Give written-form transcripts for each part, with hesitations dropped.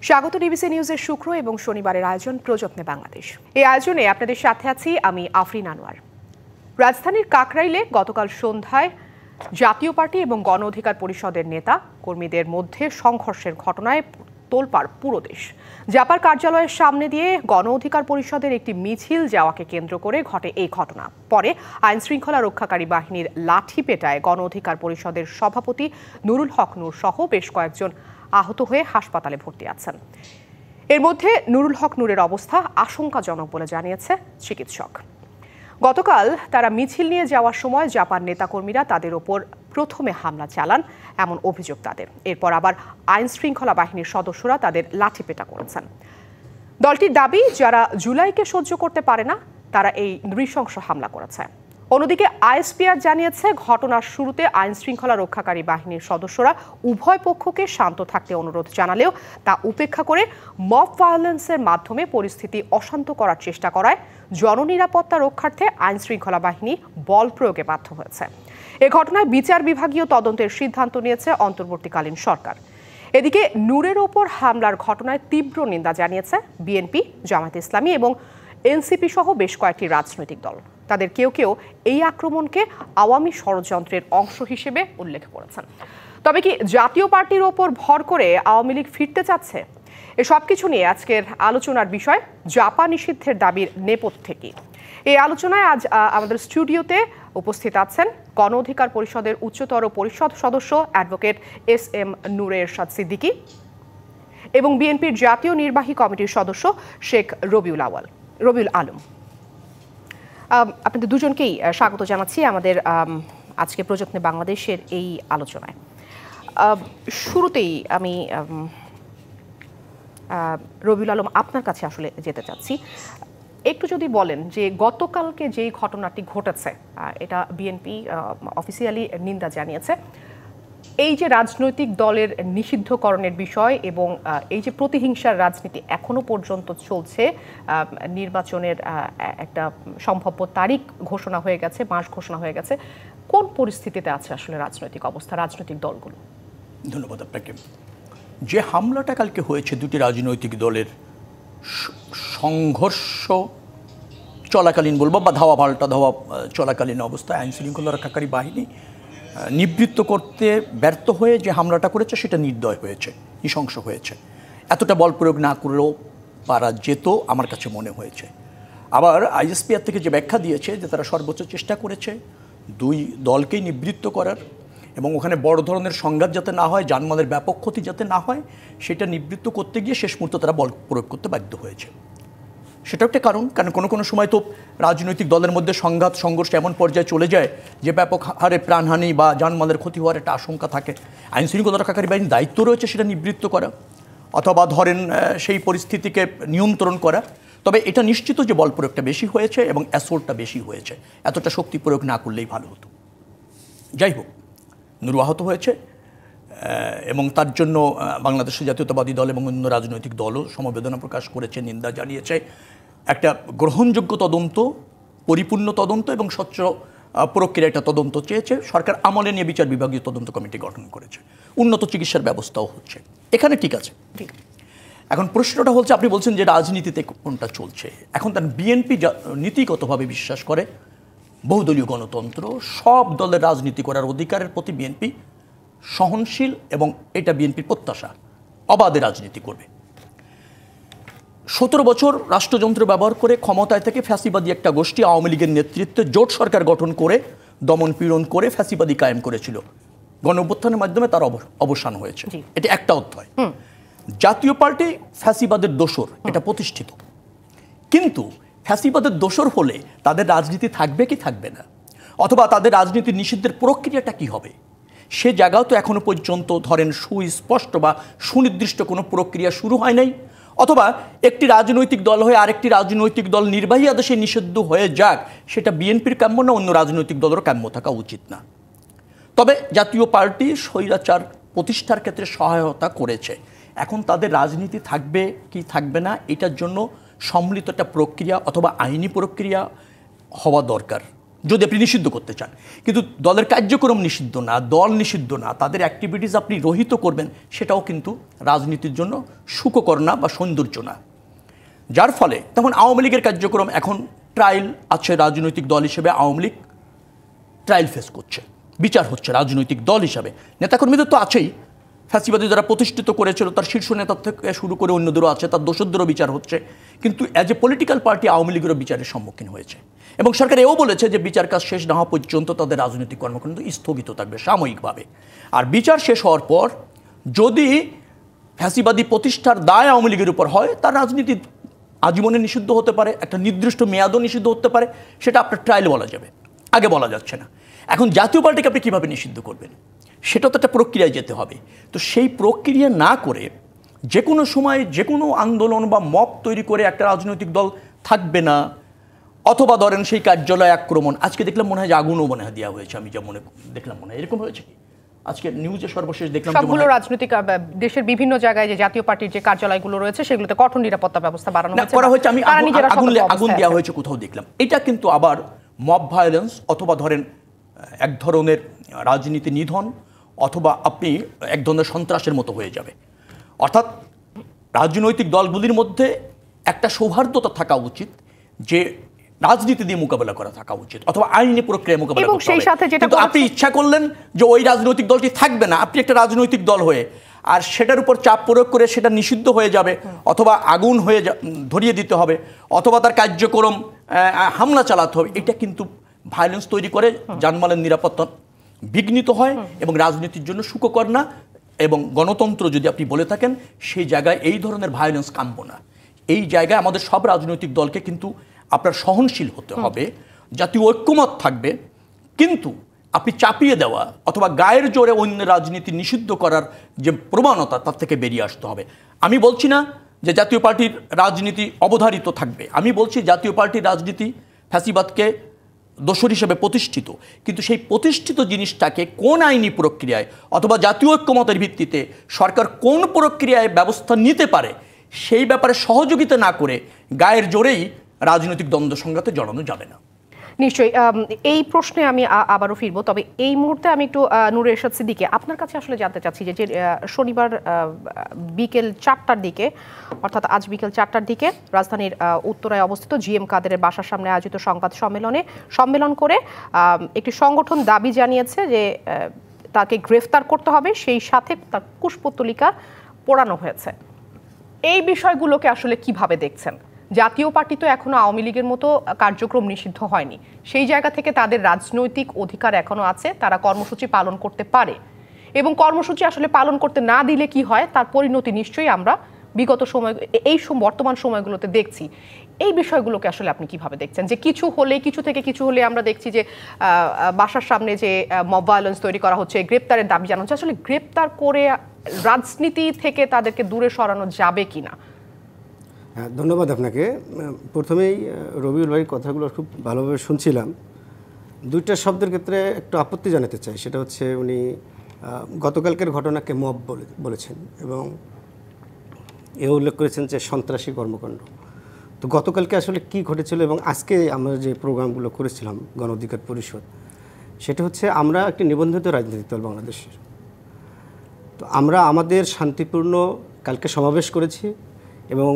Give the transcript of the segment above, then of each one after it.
স্বাগত ডিবিসি নিউজের শুক্র এবং শনিবারের আয়োজন প্রযত্নে বাংলাদেশ। এই আয়োজনে আপনাদের সাথে আছি আমি আফরিন আনোয়ার। রাজধানীর কাকরাইলে গতকাল সন্ধ্যায় জাতীয় পার্টি এবং গণ অধিকার পরিষদের নেতা কর্মীদের মধ্যে সংঘর্ষের ঘটনায় তোলপাড় পুরো দেশ। জাপার কার্যালয়ের সামনে দিয়ে গণ অধিকার পরিষদের একটি মিছিল যাওয়াকে কেন্দ্র করে ঘটে এই ঘটনা। পরে আইন শৃঙ্খলা রক্ষাকারী বাহিনীর লাঠি পেটায় গণ অধিকার পরিষদের সভাপতি নুরুল হক নূর সহ বেশ কয়েকজন আহত হয়ে হাসপাতালে ভর্তি আছেন। এর মধ্যে নুরুল হক নূরের অবস্থা আশঙ্কাজনক বলে জানিয়েছে চিকিৎসক। গতকাল তারা মিছিল নিয়ে যাওয়ার সময় জাপান নেতাকর্মীরা তাদের ওপর প্রথমে হামলা চালান এমন অভিযোগ তাদের। এরপর আবার আইন শৃঙ্খলা বাহিনীর সদস্যরা তাদের লাঠিপেটা করেছেন। দলটির দাবি, যারা জুলাইকে সহ্য করতে পারে না তারা এই নৃশংস হামলা করেছে। অন্যদিকে আইএসপিআর জানিয়েছে, ঘটনার শুরুতে আইন শৃঙ্খলা রক্ষাকারী বাহিনীর সদস্যরা উভয় পক্ষকে শান্ত থাকতে অনুরোধ জানালেও তা উপেক্ষা করে মব ভায়োলেন্সের মাধ্যমে পরিস্থিতি অশান্ত করার চেষ্টা করায় জননিরাপত্তা রক্ষার্থে আইন শৃঙ্খলা বাহিনী বল প্রয়োগে বাধ্য হয়েছে। এ ঘটনায় বিচার বিভাগীয় তদন্তের সিদ্ধান্ত নিয়েছে অন্তর্বর্তীকালীন সরকার। এদিকে নূরের ওপর হামলার ঘটনায় তীব্র নিন্দা জানিয়েছে বিএনপি, জামায়াতে ইসলামী এবং এনসিপি সহ বেশ কয়েকটি রাজনৈতিক দল। তাদের কেউ কেউ এই আক্রমণকে আওয়ামী ষড়যন্ত্রের অংশ হিসেবে উল্লেখ করেছেন। তবে কি জাতীয় পার্টির ওপর ভর করে আওয়ামী লীগ ফিরতে চাচ্ছে? এসব কিছু নিয়ে আজকের আলোচনার বিষয় জাপান নিষিদ্ধের দাবির নেপথ্যে কি। এই আলোচনায় আজ আমাদের স্টুডিওতে উপস্থিত আছেন গণ অধিকার পরিষদের উচ্চতর পরিষদ সদস্য অ্যাডভোকেট এস.এম. নূরে এরশাদ সিদ্দিকী এবং বিএনপির জাতীয় নির্বাহী কমিটির সদস্য শেখ রবিউল আলম। আপনাদের দুজনকেই স্বাগত জানাচ্ছি আমাদের আজকে প্রযত্নে বাংলাদেশের এই আলোচনায়। শুরুতেই আমি রবিউল আলম আপনার কাছে আসলে যেতে চাচ্ছি। একটু যদি বলেন যে গতকালকে যেই ঘটনাটি ঘটেছে, এটা বিএনপি অফিসিয়ালি নিন্দা জানিয়েছে, এই যে রাজনৈতিক দলের নিষিদ্ধকরণের বিষয় এবং এই যে প্রতিহিংসার রাজনীতি এখনো পর্যন্ত চলছে, নির্বাচনের একটা সম্ভাব্য তারিখ ঘোষণা হয়ে গেছে, মাস ঘোষণা হয়ে গেছে, কোন পরিস্থিতিতে আছে আসলে রাজনৈতিক অবস্থা, রাজনৈতিক দলগুলো? ধন্যবাদ আপনাকে। যে হামলাটা কালকে হয়েছে দুটি রাজনৈতিক দলের সংঘর্ষ চলাকালীন বলবো বা ধাওয়া চলাকালীন অবস্থায় আইন শৃঙ্খলা রক্ষাকারী বাহিনী নিবৃত্ত করতে ব্যর্থ হয়ে যে হামলাটা করেছে সেটা নির্দয় হয়েছে, নৃশংস হয়েছে। এতটা বল প্রয়োগ না করলেও পারা যেত আমার কাছে মনে হয়েছে। আবার আইএসপিআর থেকে যে ব্যাখ্যা দিয়েছে যে তারা সর্বোচ্চ চেষ্টা করেছে দুই দলকেই নিবৃত্ত করার এবং ওখানে বড় ধরনের সংঘাত যাতে না হয়, জানমালের ব্যাপক ক্ষতি যাতে না হয়, সেটা নিবৃত্ত করতে গিয়ে শেষ মুহূর্তে তারা বল প্রয়োগ করতে বাধ্য হয়েছে। সেটা একটা কারণ কোনো সময় তো রাজনৈতিক দলের মধ্যে সংঘর্ষ এমন পর্যায়ে চলে যায় যে ব্যাপক হারে প্রাণহানি বা জানমালের ক্ষতি হওয়ার একটা আশঙ্কা থাকে। আইন শৃঙ্খলা রক্ষাকারী বাহিনীর দায়িত্ব রয়েছে সেটা নিবৃত্ত করা অথবা ধরেন সেই পরিস্থিতিকে নিয়ন্ত্রণ করা। তবে এটা নিশ্চিত যে বল প্রয়োগটা বেশি হয়েছে এবং অ্যাসোল্টটা বেশি হয়েছে, এতটা শক্তি প্রয়োগ না করলেই ভালো হতো। যাই হোক, নুরু আহত হয়েছে এবং তার জন্য বাংলাদেশের জাতীয়তাবাদী দল এবং অন্য রাজনৈতিক দলও সমবেদনা প্রকাশ করেছে, নিন্দা জানিয়েছে। একটা গ্রহণযোগ্য তদন্ত, পরিপূর্ণ তদন্ত এবং স্বচ্ছ প্রক্রিয়া একটা তদন্ত চেয়েছে। সরকার আমলে নিয়ে বিচার বিভাগীয় তদন্ত কমিটি গঠন করেছে, উন্নত চিকিৎসার ব্যবস্থাও হচ্ছে, এখানে ঠিক আছে। এখন প্রশ্নটা হচ্ছে, আপনি বলছেন যে রাজনীতিতে কোনটা চলছে। এখন তার বিএনপি নীতিগতভাবে বিশ্বাস করে বহুদলীয় গণতন্ত্র, সব দলের রাজনীতি করার অধিকারের প্রতি বিএনপি সহনশীল এবং এটা বিএনপির প্রত্যাশা, অবাধে রাজনীতি করবে। 17 বছর রাষ্ট্রযন্ত্র ব্যবহার করে ক্ষমতায় থেকে ফ্যাসিবাদী একটা গোষ্ঠী আওয়ামী লীগের নেতৃত্বে জোট সরকার গঠন করে দমন পীড়ন করে ফ্যাসিবাদী কায়েম করেছিল। গণঅভ্যুত্থানের মাধ্যমে তার অবসান হয়েছে, এটা একটা অধ্যায়। জাতীয় পার্টি ফ্যাসিবাদের দোসর, এটা প্রতিষ্ঠিত। কিন্তু ফ্যাসিবাদের দোসর হলে তাদের রাজনীতি থাকবে কি থাকবে না, অথবা তাদের রাজনীতি নিষিদ্ধের প্রক্রিয়াটা কি হবে, সে জায়গাও তো এখনো পর্যন্ত ধরেন সুস্পষ্ট বা সুনির্দিষ্ট কোনো প্রক্রিয়া শুরু হয় নাই। অথবা একটি রাজনৈতিক দল হয়ে আরেকটি রাজনৈতিক দল নির্বাহী আদেশে নিষিদ্ধ হয়ে যাক, সেটা বিএনপির কাম্য না, অন্য রাজনৈতিক দলেরও কাম্য থাকা উচিত না। তবে জাতীয় পার্টি স্বৈরাচার প্রতিষ্ঠার ক্ষেত্রে সহায়তা করেছে। এখন তাদের রাজনীতি থাকবে কি থাকবে না, এটার জন্য সম্মিলিত একটা প্রক্রিয়া অথবা আইনি প্রক্রিয়া হওয়া দরকার। যদি আপনি নিষিদ্ধ করতে চান। কিন্তু দলের কার্যক্রম নিষিদ্ধ না, দল নিষিদ্ধ না, তাদের অ্যাক্টিভিটিস আপনি রহিত করবেন, সেটাও কিন্তু রাজনীতির জন্য সুখকর না বা সৌন্দর্য না। যার ফলে তখন আওয়ামী লীগের কার্যক্রম এখন ট্রায়াল আছে, রাজনৈতিক দল হিসেবে আওয়ামী লীগ ট্রায়াল ফেস করছে, বিচার হচ্ছে রাজনৈতিক দল হিসাবে। নেতাকর্মীদের তো আছেই, ফ্যাসিবাদী যারা প্রতিষ্ঠিত করেছিল তার শীর্ষ নেতা থেকে শুরু করে অন্যদেরও আছে, তার দোষদেরও বিচার হচ্ছে। কিন্তু as a political party Awami লীগেরও বিচারের সম্মুখীন হয়েছে এবং সরকার এও বলেছে যে বিচার কাজ শেষ না হওয়া পর্যন্ত তাদের রাজনৈতিক কর্মকাণ্ড স্থগিত থাকবে সাময়িকভাবে। আর বিচার শেষ হওয়ার পর যদি ফ্যাসিবাদী প্রতিষ্ঠার দায় আওয়ামী লীগের উপর হয়, তার রাজনীতি আজীবনে নিষিদ্ধ হতে পারে, একটা নির্দিষ্ট মেয়াদও নিষিদ্ধ হতে পারে, সেটা আপনার ট্রায়াল বলা যাবে, আগে বলা যাচ্ছে না। এখন জাতীয় পার্টিকে আপনি কীভাবে নিষিদ্ধ করবেন, সেটা তো একটা প্রক্রিয়ায় যেতে হবে। তো সেই প্রক্রিয়া না করে যে কোনো সময় যে কোনো আন্দোলন বা মব তৈরি করে একটা রাজনৈতিক দল থাকবে না, অথবা ধরেন সেই কার্যালয় আক্রমণ, আজকে দেখলাম মনে হয় যে আগুনও মনে হয় দেওয়া হয়েছে, আমি যা মনে দেখলাম মনে হয় এরকম হয়েছে কি আজকে নিউজে সর্বশেষ দেখলাম সবগুলো রাজনৈতিক দেশের বিভিন্ন জায়গায় যে জাতীয় পার্টির যে কার্যালয়গুলো রয়েছে সেগুলোতে কঠোর নিরাপত্তা ব্যবস্থা বাড়ানো হয়েছে, আমি আগুন দেওয়া হয়েছে কোথাও দেখলাম। এটা কিন্তু আবার মব ভায়োলেন্স অথবা ধরেন এক ধরনের রাজনীতি নিধন অথবা আপনি এক ধরনের সন্ত্রাসের মতো হয়ে যাবে। অর্থাৎ রাজনৈতিক দলগুলির মধ্যে একটা সৌহার্দ্যতা থাকা উচিত যে রাজনীতি দিয়ে মোকাবেলা করা থাকা উচিত, অথবা আইনি প্রক্রিয়ায় মোকাবেলা করতে হবে। কিন্তু আপনি ইচ্ছা করলেন যে ওই রাজনৈতিক দলটি থাকবে না, আপনি একটা রাজনৈতিক দল হয়ে, আর সেটার উপর চাপ প্রয়োগ করে সেটা নিষিদ্ধ হয়ে যাবে, অথবা আগুন হয়ে ধরিয়ে দিতে হবে, অথবা তার কার্যক্রম হামলা চালাতে হবে। এটা কিন্তু ভায়োলেন্স তৈরি করে, জানমালের নিরাপত্তা বিঘ্নিত হয় এবং রাজনীতির জন্য সুখকর না। এবং গণতন্ত্র যদি আপনি বলে থাকেন, সেই জায়গায় এই ধরনের ভায়োলেন্স কাম্য না। এই জায়গায় আমাদের সব রাজনৈতিক দলকে কিন্তু আপনার সহনশীল হতে হবে, জাতীয় ঐক্যমত থাকবে, কিন্তু আপনি চাপিয়ে দেওয়া অথবা গায়ের জোরে অন্য রাজনীতি নিষিদ্ধ করার যে প্রবণতা, তার থেকে বেরিয়ে আসতে হবে। আমি বলছি না যে জাতীয় পার্টির রাজনীতি অবধারিত থাকবে, আমি বলছি জাতীয় পার্টির রাজনীতি ফ্যাসিবাদকে দোষর হিসেবে প্রতিষ্ঠিত, কিন্তু সেই প্রতিষ্ঠিত জিনিসটাকে কোন আইনি প্রক্রিয়ায় অথবা জাতীয় ঐক্যমতের ভিত্তিতে সরকার কোন প্রক্রিয়ায় ব্যবস্থা নিতে পারে, সেই ব্যাপারে সহযোগিতা না করে গায়ের জোরেই রাজনৈতিক দ্বন্দ্ব সংঘাতে জড়ানো যাবে না। নিশ্চয়ই এই প্রশ্নে আমি আবারও ফিরবো, তবে এই মুহূর্তে আমি একটু নূরে এরশাদ সিদ্দিকী আপনার কাছে আসলে জানতে চাচ্ছি যে শনিবার বিকেল 4টার দিকে, অর্থাৎ আজ বিকেল 4টার দিকে রাজধানীর উত্তরায় অবস্থিত জিএম কাদেরের বাসার সামনে আয়োজিত সংবাদ সম্মেলন করে একটি সংগঠন দাবি জানিয়েছে যে তাকে গ্রেফতার করতে হবে, সেই সাথে তার কুশপুত্তলিকা পোড়ানো হয়েছে। এই বিষয়গুলোকে আসলে কিভাবে দেখছেন? জাতীয় পার্টি তো এখনো আওয়ামী লীগের মতো কার্যক্রম নিষিদ্ধ হয়নি, সেই জায়গা থেকে তাদের রাজনৈতিক অধিকার এখনো আছে, তারা কর্মসূচি পালন করতে পারে, এবং কর্মসূচি আসলে পালন করতে না দিলে কি হয় তার পরিণতি নিশ্চয়ই আমরা বিগত সময় বর্তমান সময়গুলোতে দেখছি। এই বিষয়গুলোকে আসলে আপনি কিভাবে দেখছেন যে কিছু থেকে কিছু হলে আমরা দেখছি যে বাসার সামনে যে মব ভায়োলেন্স তৈরি করা হচ্ছে, গ্রেপ্তারের দাবি জানানো হচ্ছে, আসলে গ্রেপ্তার করে রাজনীতি থেকে তাদেরকে দূরে সরানো যাবে কিনা? হ্যাঁ, ধন্যবাদ আপনাকে। প্রথমেই রবিউল ভাইয়ের কথাগুলো খুব ভালোভাবে শুনছিলাম। দুইটা শব্দের ক্ষেত্রে একটু আপত্তি জানাতে চাই। সেটা হচ্ছে উনি গতকালকের ঘটনাকে মব বলেছেন এবং এও উল্লেখ করেছেন যে সন্ত্রাসী কর্মকাণ্ড। তো গতকালকে আসলে কি ঘটেছিল এবং আজকে আমরা যে প্রোগ্রামগুলো করেছিলাম গণ অধিকার পরিষদ, সেটা হচ্ছে আমরা একটি নিবন্ধিত রাজনৈতিক দল বাংলাদেশের। তো আমরা আমাদের শান্তিপূর্ণ কালকে সমাবেশ করেছি এবং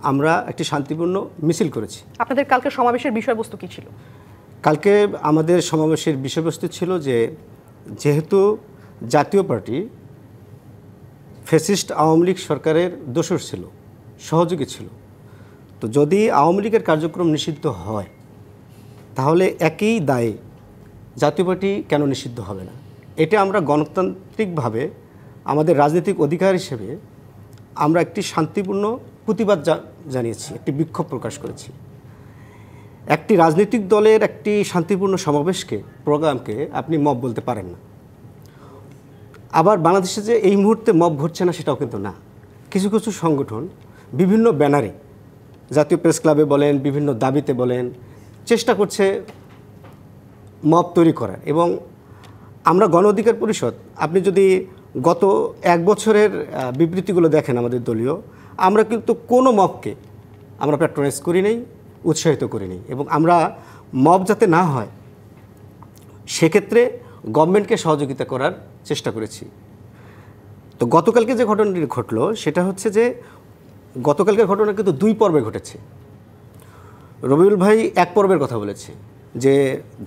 আমরা একটি শান্তিপূর্ণ মিছিল করেছি। আপনাদের কালকে সমাবেশের বিষয়বস্তু কি ছিল? কালকে আমাদের সমাবেশের বিষয়বস্তু ছিল যে যেহেতু জাতীয় পার্টি ফ্যাসিস্ট আওয়ামী লীগ সরকারের দোসর ছিল, সহযোগী ছিল, তো যদি আওয়ামী লীগের কার্যক্রম নিষিদ্ধ হয় তাহলে একই দায়ে জাতীয় পার্টি কেন নিষিদ্ধ হবে না? এটা আমরা গণতান্ত্রিকভাবে আমাদের রাজনৈতিক অধিকার হিসেবে আমরা একটি শান্তিপূর্ণ প্রতিবাদ জানিয়েছি, একটি বিক্ষোভ প্রকাশ করেছি। একটি রাজনৈতিক দলের একটি শান্তিপূর্ণ সমাবেশকে, প্রোগ্রামকে আপনি মব বলতে পারেন না। আবার বাংলাদেশে যে এই মুহূর্তে মব ঘটছে না সেটাও কিন্তু না। কিছু কিছু সংগঠন বিভিন্ন ব্যানারে, জাতীয় প্রেস ক্লাবে বলেন, বিভিন্ন দাবিতে বলেন, চেষ্টা করছে মব তৈরি করার। এবং আমরা গণ অধিকার পরিষদ, আপনি যদি গত 1 বছরের বিবৃতিগুলো দেখেন আমাদের দলীয়, আমরা কিন্তু কোনো মবকে আমরা প্যাট্রোনাইজ করি নাই, উৎসাহিত করি নাই। এবং আমরা মব যাতে না হয় সেক্ষেত্রে গভর্নমেন্টকে সহযোগিতা করার চেষ্টা করেছি। তো গতকালকে যে ঘটনাটি ঘটলো সেটা হচ্ছে যে গতকালকের ঘটনা কিন্তু 2 পর্বে ঘটেছে। রবিউল ভাই 1 পর্বের কথা বলেছে যে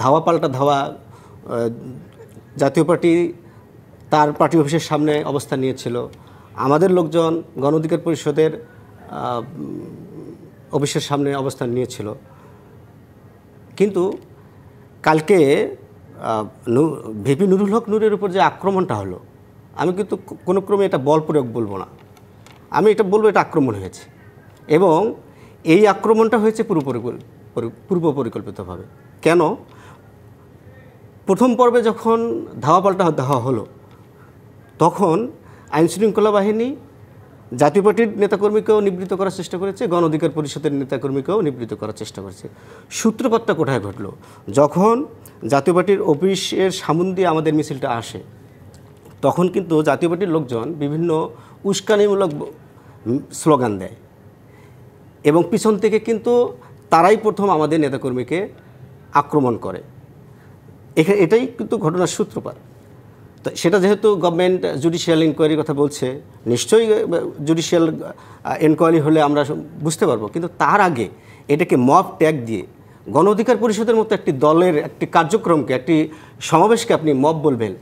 ধাওয়া পাল্টা ধাওয়া, জাতীয় পার্টি তার পার্টি অফিসের সামনে অবস্থান নিয়েছিল, আমাদের লোকজন গণ অধিকার পরিষদের অফিসের সামনে অবস্থান নিয়েছিল। কিন্তু কালকে ভিপি নুরুল হক নূরের উপর যে আক্রমণটা হলো, আমি কিন্তু কোনো ক্রমে এটা বল প্রয়োগ বলবো না, আমি এটা বলবো এটা আক্রমণ হয়েছে এবং এই আক্রমণটা হয়েছে পূর্ব পরিকল্পিতভাবে। কেন? প্রথম পর্বে যখন ধাওয়া পাল্টা ধাওয়া হলো তখন আইনশৃঙ্খলা বাহিনী জাতীয় পার্টির নেতাকর্মীকেও নিবৃত্ত করার চেষ্টা করেছে, গণ অধিকার পরিষদের নেতাকর্মীকেও নিবৃত্ত করার চেষ্টা করেছে। সূত্রপাতটা কোথায় ঘটলো? যখন জাতীয় পার্টির অফিসের সামন দিয়ে আমাদের মিছিলটা আসে তখন কিন্তু জাতীয় পার্টির লোকজন বিভিন্ন উস্কানিমূলক স্লোগান দেয় এবং পিছন থেকে কিন্তু তারাই প্রথম আমাদের নেতাকর্মীকে আক্রমণ করে। এটাই কিন্তু ঘটনার সূত্রপাত। তো সেটা যেহেতু গভর্নমেন্ট জুডিশিয়াল ইনকোয়ারির কথা বলছে, নিশ্চয়ই জুডিশিয়াল ইনকোয়ারি হলে আমরা বুঝতে পারবো, কিন্তু তার আগে এটাকে মব ট্যাগ দিয়ে গণ অধিকার পরিষদের মতো একটি দলের একটি কার্যক্রমকে, একটি সমাবেশকে আপনি মব বলবেন,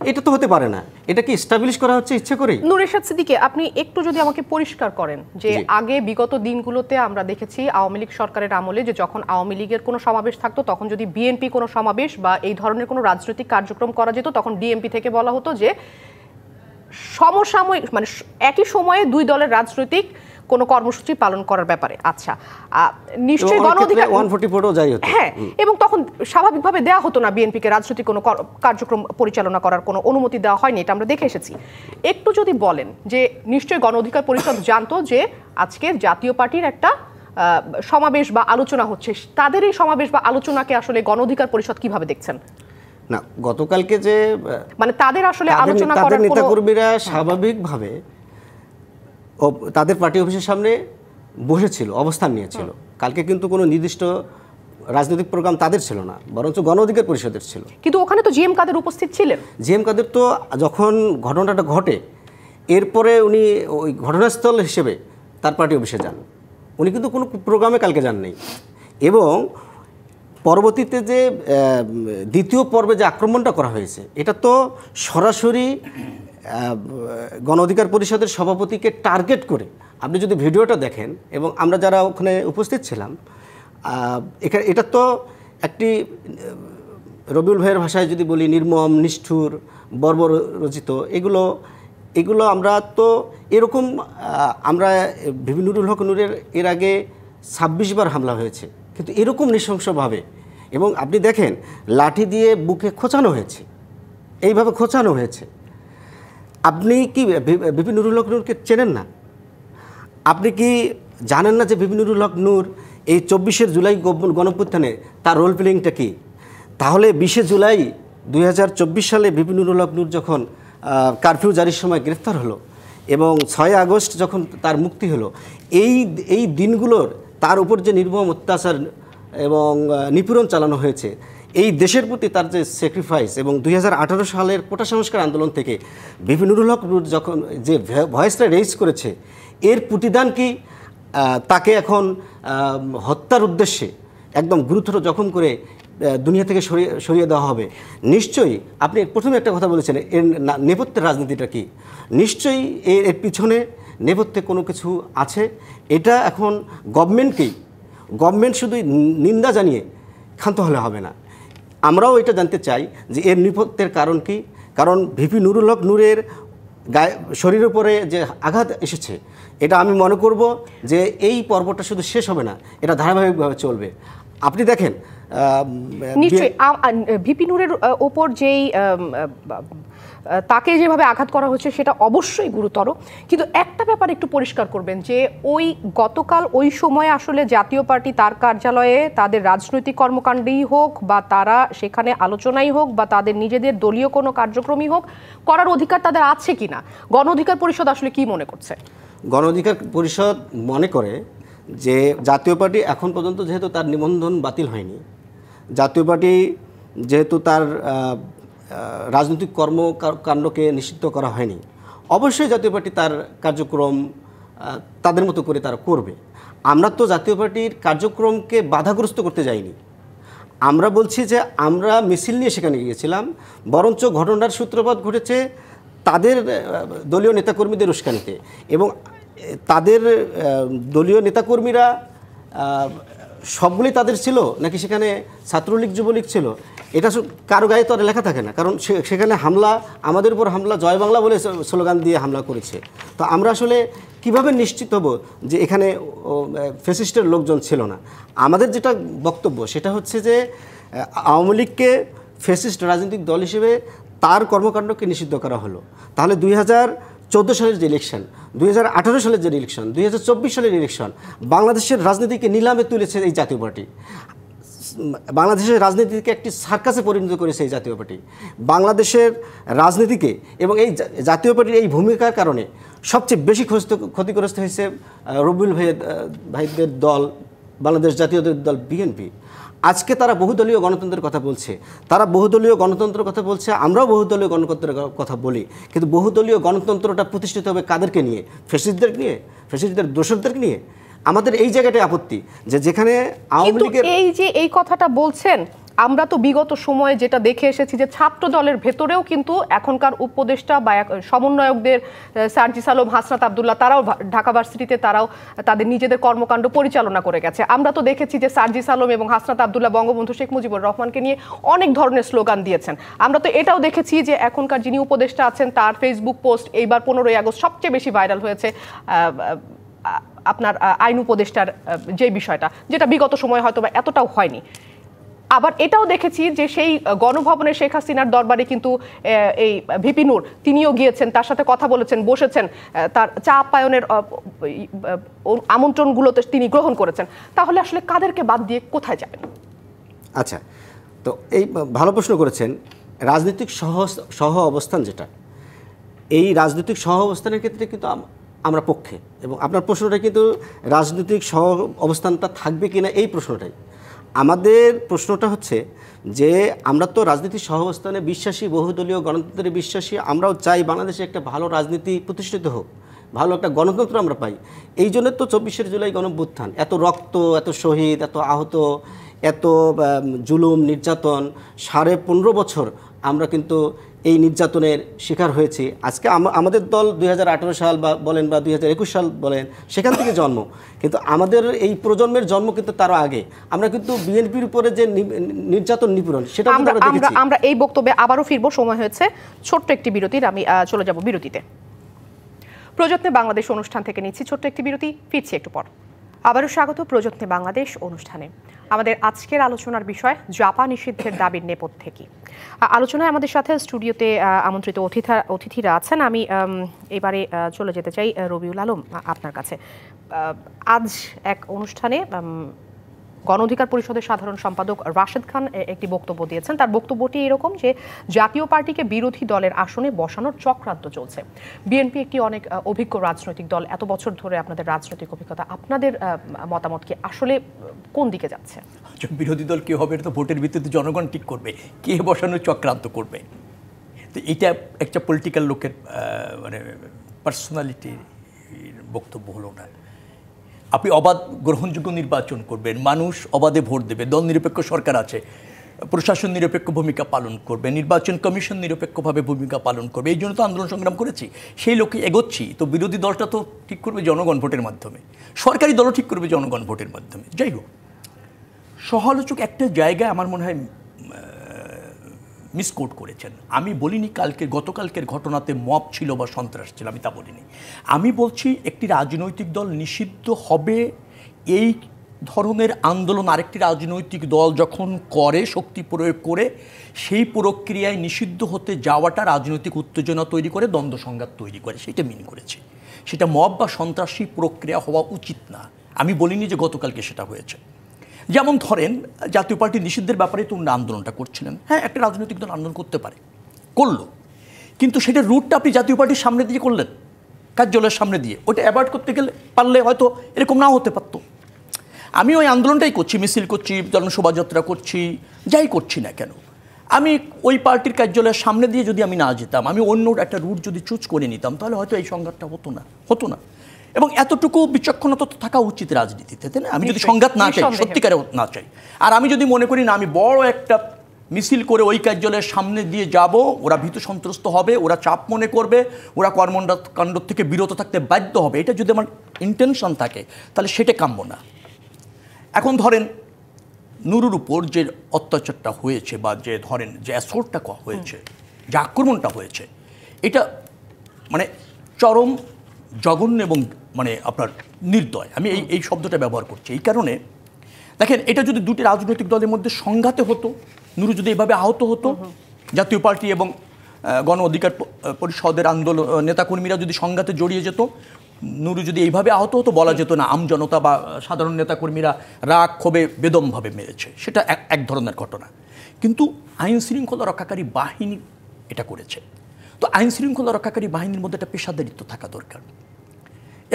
এটা তো হতে পারে না। এটা কি এস্টাবলিশ করা হচ্ছে ইচ্ছে করেই? নূর এরশাদ সিদ্দিকী, আপনি একটু যদি আমাকে পরিষ্কার করেন যে আগে বিগত দিনগুলোতে আমরা দেখেছি আওয়ামী লীগ সরকারের আমলে যে যখন আওয়ামী লীগের কোনো সমাবেশ থাকতো তখন যদি বিএনপি কোনো সমাবেশ বা এই ধরনের কোনো রাজনৈতিক কার্যক্রম করা যেত তখন ডিএমপি থেকে বলা হতো যে সমসাময়িক মানে একই সময়ে 2 দলের রাজনৈতিক কোনো কর্মসূচি পালন করার ব্যাপারে। আচ্ছা, নিশ্চয়ই গণ অধিকার 144ও যাই হতো, হ্যাঁ, এবং তখন স্বাভাবিকভাবে দেওয়া হতো না বিএনপিকে রাজনৈতিক কোনো কার্যক্রম পরিচালনা করার কোনো অনুমতি দেওয়া হয়নি, এটা আমরা দেখে এসেছি। একটু যদি বলেন যে নিশ্চয়ই গণ অধিকার পরিষদ জানতো যে আজকে জাতীয় পার্টির একটা সমাবেশ বা আলোচনা হচ্ছে, তাদের এই সমাবেশ বা আলোচনাকে আসলে গণ অধিকার পরিষদ কিভাবে দেখছেন? না, গতকালকে যে মানে তাদের আসলে আলোচনা করার নেতাকর্মীরা স্বাভাবিকভাবে তাদের পার্টি অফিসের সামনে বসেছিল, অবস্থান নিয়েছিল। কালকে কিন্তু কোনো নির্দিষ্ট রাজনৈতিক প্রোগ্রাম তাদের ছিল না, বরঞ্চ গণ অধিকার পরিষদের ছিল। কিন্তু ওখানে তো জিএম কাদের উপস্থিত ছিলেন। জিএম কাদের তো যখন ঘটনাটা ঘটে এরপরে উনি ওই ঘটনাস্থল হিসেবে তার পার্টি অফিসে যান, উনি কিন্তু কোনো প্রোগ্রামে কালকে যান নাই। এবং পরবর্তীতে যে দ্বিতীয় পর্বে যে আক্রমণটা করা হয়েছে এটা তো সরাসরি গণ অধিকার পরিষদের সভাপতিকে টার্গেট করে, আপনি যদি ভিডিওটা দেখেন এবং আমরা যারা ওখানে উপস্থিত ছিলাম, এটা তো একটি রবিউল ভাইয়ের ভাষায় যদি বলি নির্মম, নিষ্ঠুর, বর্বরচিত এগুলো আমরা তো এরকম আমরা ভিপি নুরুল হক নূরের এর আগে 26 বার হামলা হয়েছে, কিন্তু এরকম নৃশংসভাবে। এবং আপনি দেখেন লাঠি দিয়ে বুকে খোঁচানো হয়েছে, এইভাবে খোঁচানো হয়েছে। আপনি কি ভিপি নুরুল হক নূরকে চেনেন না? আপনি কি জানেন না যে ভিপি নুরুল হক নূর এই 24শে জুলাই গণঅভ্যুত্থানে তার রোল প্লেইংটা কী? তাহলে 20শে জুলাই 2024 সালে ভিপি নুরুল হক নূর যখন কারফিউ জারির সময় গ্রেফতার হলো এবং 6 আগস্ট যখন তার মুক্তি হলো, এই দিনগুলোর তার উপর যে নির্মম অত্যাচার এবং নিপীড়ন চালানো হয়েছে, এই দেশের প্রতি তার যে স্যাক্রিফাইস, এবং 2018 সালের কোটা সংস্কার আন্দোলন থেকে ভিপি নুরুল হক নূর যখন যে ভয়েসটা রেইজ করেছে, এর প্রতিদান কি তাকে এখন হত্যার উদ্দেশ্যে একদম গুরুতর জখম করে দুনিয়া থেকে সরিয়ে দেওয়া হবে? নিশ্চয়ই আপনি প্রথমে একটা কথা বলেছেন, এর নেপথ্যের রাজনীতিটা কি? নিশ্চয়ই এর পিছনে নেপথ্যে কোনো কিছু আছে। এটা এখন গভর্নমেন্ট শুধু নিন্দা জানিয়ে ক্ষান্ত হলে হবে না, আমরাও এটা জানতে চাই যে এর নেপথ্যের কারণ কি। কারণ ভিপি নুরুল হক নূরের শরীরের উপরে যে আঘাত এসেছে, এটা আমি মনে করব যে এই পর্বটা শুধু শেষ হবে না, এটা ধারাবাহিকভাবে চলবে। আপনি দেখেন নিশ্চয়ই ভিপি নূরের ওপর যেই তাকে যেভাবে আঘাত করা হচ্ছে সেটা অবশ্যই গুরুতর, কিন্তু একটা ব্যাপার একটু পরিষ্কার করবেন যে ওই গতকাল ওই সময়ে আসলে জাতীয় পার্টি তার কার্যালয়ে তাদের রাজনৈতিক কর্মকাণ্ডেই হোক বা তারা সেখানে আলোচনাই হোক বা তাদের নিজেদের দলীয় কোনো কার্যক্রমই হোক করার অধিকার তাদের আছে কিনা, গণ অধিকার পরিষদ আসলে কি মনে করছে? গণ অধিকার পরিষদ মনে করে যে জাতীয় পার্টি এখন পর্যন্ত যেহেতু তার নিবন্ধন বাতিল হয়নি, জাতীয় পার্টি যেহেতু তার রাজনৈতিক কর্মকাণ্ডকে নিষিদ্ধ করা হয়নি, অবশ্যই জাতীয় পার্টি তার কার্যক্রম তাদের মতো করে তারা করবে। আমরা তো জাতীয় পার্টির কার্যক্রমকে বাধাগ্রস্ত করতে যাইনি। আমরা বলছি যে আমরা মিছিল নিয়ে সেখানে গিয়েছিলাম, বরঞ্চ ঘটনার সূত্রপাত ঘটেছে তাদের দলীয় নেতাকর্মীদের উস্কানিতে, এবং তাদের দলীয় নেতাকর্মীরা সবগুলি তাদের ছিল নাকি সেখানে ছাত্রলীগ যুবলীগ ছিল, এটা কারো গায়ে তো আর লেখা থাকে না, কারণ সেখানে হামলা, আমাদের উপর হামলা জয় বাংলা বলে স্লোগান দিয়ে হামলা করেছে। তো আমরা আসলে কিভাবে নিশ্চিত হব যে এখানে ফ্যাসিস্টের লোকজন ছিল না? আমাদের যেটা বক্তব্য সেটা হচ্ছে যে আওয়ামী লীগকে ফ্যাসিস্ট রাজনৈতিক দল হিসেবে তার কর্মকাণ্ডকে নিষিদ্ধ করা হলো, তাহলে 2014 সালের যে ইলেকশন, 2018 সালের যে ইলেকশন, 2024 সালের ইলেকশন, বাংলাদেশের রাজনীতিকে নিলামে তুলেছে এই জাতীয় পার্টি। বাংলাদেশের রাজনীতিকে একটি সার্কাসে পরিণত করেছে এই জাতীয় পার্টি। বাংলাদেশের রাজনীতিকে এবং এই জাতীয় পার্টির এই ভূমিকার কারণে সবচেয়ে বেশি ক্ষতিগ্রস্ত হয়েছে রবিউল ভাইদের দল, বাংলাদেশ জাতীয় দল বিএনপি। আজকে তারা বহুদলীয় গণতন্ত্রের কথা বলছে, আমরাও বহুদলীয় গণতন্ত্রের কথা বলি, কিন্তু বহুদলীয় গণতন্ত্রটা প্রতিষ্ঠিত হবে কাদেরকে নিয়ে? ফ্যাসিস্টদের দোসরদেরকে নিয়ে। আমাদের এই জায়গাটায় আপত্তি যে যেখানে আওয়ামী লীগের এই কথাটা বলছেন, আমরা তো বিগত সময়ে যেটা দেখে এসেছি যে ছাত্র দলের ভেতরেও কিন্তু এখনকার উপদেষ্টা বা সমন্বয়কদের সার্জিস আলম, হাসনাত আব্দুল্লাহ, তারাও ঢাকা ভার্সিটিতে তারাও তাদের নিজেদের কর্মকাণ্ড পরিচালনা করে গেছে। আমরা তো দেখেছি যে সার্জিস আলম এবং হাসনাত আব্দুল্লাহ বঙ্গবন্ধু শেখ মুজিবুর রহমানকে নিয়ে অনেক ধরনের স্লোগান দিয়েছেন। আমরা তো এটাও দেখেছি যে এখনকার যিনি উপদেষ্টা আছেন তার ফেসবুক পোস্ট এইবার 15ই আগস্ট সবচেয়ে বেশি ভাইরাল হয়েছে আপনার আইন উপদেষ্টার যে বিষয়টা, যেটা বিগত সময় হয়তো বা এতটাও হয়নি। আবার এটাও দেখেছি যে সেই গণভবনে শেখ হাসিনার দরবারে কিন্তু এই ভিপি নূর তিনিও গিয়েছেন, তার সাথে কথা বলেছেন, বসেছেন, তার চা আপ্যায়নের আমন্ত্রণগুলোতে তিনি গ্রহণ করেছেন। তাহলে আসলে কাদেরকে বাদ দিয়ে কোথায় যাবেন? আচ্ছা, তো এই ভালো প্রশ্ন করেছেন। রাজনৈতিক সহ অবস্থান যেটা, এই রাজনৈতিক সহ অবস্থানের ক্ষেত্রে কিন্তু আমরা পক্ষে, এবং আপনার প্রশ্নটা কিন্তু রাজনৈতিক সহ অবস্থানটা থাকবে কিনা এই প্রশ্নটাই। আমাদের প্রশ্নটা হচ্ছে যে আমরা তো রাজনীতির সহাবস্থানে বিশ্বাসী, বহুদলীয় গণতন্ত্রে বিশ্বাসী। আমরাও চাই বাংলাদেশে একটা ভালো রাজনীতি প্রতিষ্ঠিত হোক, ভালো একটা গণতন্ত্র আমরা পাই। এই জন্য তো 24শে জুলাই গণঅভ্যুত্থান, এত রক্ত, এত শহীদ, এত আহত, এত জুলুম নির্যাতন, 15.5 বছর আমরা কিন্তু এই নির্যাতনের শিকার হয়েছি। আজকে আমাদের দল 2018 সাল বলেন বা 2021 সাল বলেন, সেখান থেকে জন্ম, কিন্তু আমাদের এই প্রজন্মের জন্ম কিন্তু তারও আগে। আমরা কিন্তু বিএনপির উপরে যে নির্যাতন নিপীড়ন সেটা আমরা এই বক্তব্যে আবারও ফিরবো। সময় হয়েছে ছোট্ট একটি বিরতির, আমি চলে যাব বিরতিতে। প্রযত্নে বাংলাদেশ অনুষ্ঠান থেকে নিচ্ছি ছোট্ট একটি বিরতি, ফিরছি একটু পর। আবারও স্বাগত প্রযত্নে বাংলাদেশ অনুষ্ঠানে। আমাদের আজকের আলোচনার বিষয় জাপা নিষিদ্ধের দাবির নেপথ্যে কি। আলোচনায় আমাদের সাথে স্টুডিওতে আমন্ত্রিত অতিথিরা আছেন। আমি এবারে চলে যেতে চাই রবিউল আলম আপনার কাছে। আজ এক অনুষ্ঠানে গণ অধিকার পরিষদের সাধারণ সম্পাদক রাশেদ খান একটি বক্তব্য দিয়েছেন। তার বক্তব্যটি এরকম যে জাতীয় পার্টিকে বিরোধী দলের আসনে বসানোর চক্রান্ত চলছে। বিএনপি একটি অনেক অভিজ্ঞ রাজনৈতিক দল, এত বছর ধরে আপনাদের রাজনৈতিক অভিজ্ঞতা, আপনাদের মতামত কি আসলে কোন দিকে যাচ্ছে? বিরোধী দল কে হবে এটা তো ভোটের ভিত্তিতে জনগণ ঠিক করবে, কে বসানোর চক্রান্ত করবে। তো এটা একটা পলিটিক্যাল লোকের মানে পার্সোনালিটির বক্তব্য হলো না। আপনি অবাধ গ্রহণযোগ্য নির্বাচন করবেন, মানুষ অবাধে ভোট দেবে, দল নিরপেক্ষ সরকার আছে, প্রশাসন নিরপেক্ষ ভূমিকা পালন করবে, নির্বাচন কমিশন নিরপেক্ষভাবে ভূমিকা পালন করবে। এই জন্য তো আন্দোলন সংগ্রাম করেছি, সেই লোকে এগোচ্ছি। তো বিরোধী দলটা তো ঠিক করবে জনগণ ভোটের মাধ্যমে, সরকারি দলও ঠিক করবে জনগণ ভোটের মাধ্যমে। যাই হোক, সমালোচক একটা জায়গায় আমার মনে হয় মিসকোট করেছেন। আমি বলিনি গতকালকের ঘটনাতে মব ছিল বা সন্ত্রাস ছিল, আমি তা বলিনি। আমি বলছি একটি রাজনৈতিক দল নিষিদ্ধ হবে, এই ধরনের আন্দোলন আরেকটি রাজনৈতিক দল যখন করে, শক্তি প্রয়োগ করে, সেই প্রক্রিয়ায় নিষিদ্ধ হতে যাওয়াটা রাজনৈতিক উত্তেজনা তৈরি করে, দ্বন্দ্ব সংঘাত তৈরি করে, সেটা মিন করেছে। সেটা মব বা সন্ত্রাসী প্রক্রিয়া হওয়া উচিত না। আমি বলিনি যে গতকালকে সেটা হয়েছে। যেমন ধরেন জাতীয় পার্টি নিষিদ্ধের ব্যাপারে তো উনি আন্দোলনটা করছিলেন। হ্যাঁ, একটা রাজনৈতিক দল আন্দোলন করতে পারে, করলো, কিন্তু সেটার রুটটা আপনি জাতীয় পার্টির সামনে দিয়ে করলেন, কার্যালয়ের সামনে দিয়ে। ওটা অ্যাভয়েড করতে গেলে পারলে হয়তো এরকম নাও হতে পারতো। আমি ওই আন্দোলনটাই করছি, মিছিল করছি, জনশোভাযাত্রা করছি, যাই করছি না কেন, আমি ওই পার্টির কার্যালয়ের সামনে দিয়ে যদি আমি না যেতাম, আমি অন্য একটা রুট যদি চুজ করে নিতাম, তাহলে হয়তো এই সংঘাতটা হতো না। এবং এতটুকু বিচক্ষণতা তো থাকা উচিত রাজনীতিতে, তাই না? আমি যদি সংঘাত না চাই, সত্যিকারে না চাই, আর আমি যদি মনে করি না আমি বড় একটা মিছিল করে ওই কার্যালয়ের সামনে দিয়ে যাব, ওরা ভীত সন্ত্রস্ত হবে, ওরা চাপ মনে করবে, ওরা কর্মকাণ্ড থেকে বিরত থাকতে বাধ্য হবে, এটা যদি আমার ইন্টেনশন থাকে, তাহলে সেটা কাম্য না। এখন ধরেন নুরুর উপর যে অত্যাচারটা হয়েছে, বা যে ধরেন যে অ্যাসল্টটা হয়েছে, যে আক্রমণটা হয়েছে, এটা মানে চরম জঘন্য এবং মানে আপনার নির্দয়। আমি এই শব্দটা ব্যবহার করছি এই কারণে, দেখেন এটা যদি দুটি রাজনৈতিক দলের মধ্যে সংঘাতে হতো, নুরু যদি এভাবে আহত হতো, জাতীয় পার্টি এবং গণ অধিকার পরিষদের আন্দোলন নেতাকর্মীরা যদি সংঘাতে জড়িয়ে যেত, নুরু যদি এইভাবে আহত হতো, বলা যেত না আমজনতা বা সাধারণ নেতাকর্মীরা রাগ ক্ষোভে বেদমভাবে মেরেছে, সেটা এক ধরনের ঘটনা। কিন্তু আইন শৃঙ্খলা রক্ষাকারী বাহিনী এটা করেছে। তো আইন শৃঙ্খলা রক্ষাকারী বাহিনীর মধ্যে একটা পেশাদারিত্ব থাকা দরকার,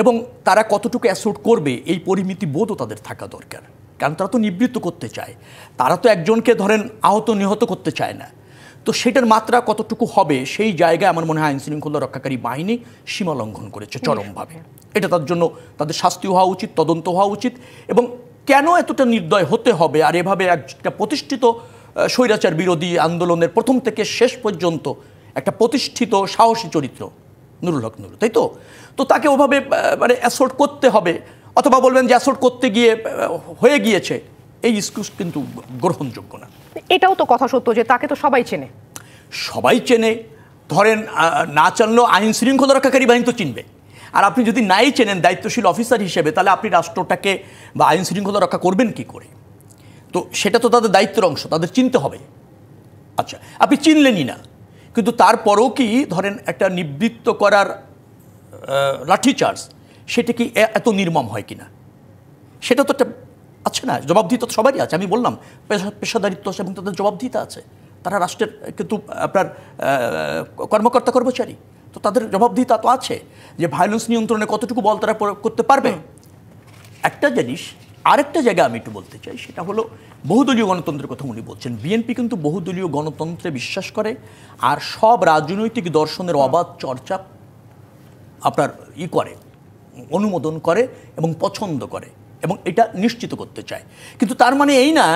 এবং তারা কতটুকু অ্যাসোর্ট করবে এই পরিমিতি বোধও তাদের থাকা দরকার। কারণ তারা তো নিবৃত্ত করতে চায়, তারা তো একজনকে ধরেন আহত নিহত করতে চায় না। তো সেটার মাত্রা কতটুকু হবে, সেই জায়গায় আমার মনে হয় আইন শৃঙ্খলা রক্ষাকারী বাহিনী সীমা লঙ্ঘন করেছে চরমভাবে। এটা তার জন্য তাদের শাস্তি হওয়া উচিত, তদন্ত হওয়া উচিত। এবং কেন এতটা নির্দয় হতে হবে, আর এভাবে একটা প্রতিষ্ঠিত স্বৈরাচার বিরোধী আন্দোলনের প্রথম থেকে শেষ পর্যন্ত একটা প্রতিষ্ঠিত সাহসী চরিত্র নুরুল হক নুরু, তাই তো? তো তাকে ওভাবে মানে অ্যাসল্ট করতে হবে, অথবা বলবেন যে অ্যাসল্ট করতে গিয়ে হয়ে গিয়েছে, এই এক্সকিউজ কিন্তু গ্রহণযোগ্য না। এটাও তো কথা সত্য যে তাকে তো সবাই চেনে। ধরেন না জানলেও আইন শৃঙ্খলা রক্ষাকারী বাহিনী তো চিনবে। আর আপনি যদি নাই চেনেন দায়িত্বশীল অফিসার হিসেবে, তাহলে আপনি রাষ্ট্রটাকে বা আইন শৃঙ্খলা রক্ষা করবেন কি করে? তো সেটা তো তাদের দায়িত্বের অংশ, তাদের চিনতে হবে। আচ্ছা, আপনি চিনলেনই না, কিন্তু তারপরেও কি ধরেন একটা নিবৃত্ত করার লাঠিচার্জ, সেটা কি এত নির্মম হয় কিনা? সেটা তো একটা আছে না, জবাবদিহিতা তো সবারই আছে। আমি বললাম পেশাদারিত্ব আছে এবং তাদের জবাবদিহিতা আছে। তারা রাষ্ট্রের কিন্তু আপনার কর্মকর্তা কর্মচারী, তো তাদের জবাবদিহিতা তো আছে যে ভায়োলেন্স নিয়ন্ত্রণে কতটুকু বল তারা প্রয়োগ করতে পারবে। একটা জিনিস, আরেকটা জায়গা আমি একটু বলতে চাই, সেটা হলো বহুদলীয় গণতন্ত্রের কথা উনি বলছেন। বিএনপি কিন্তু বহুদলীয় গণতন্ত্রে বিশ্বাস করে, আর সব রাজনৈতিক দর্শনের অবাধ চর্চা আপনার করে, অনুমোদন করে এবং পছন্দ করে, এবং এটা নিশ্চিত করতে চায়। কিন্তু তার মানে এই না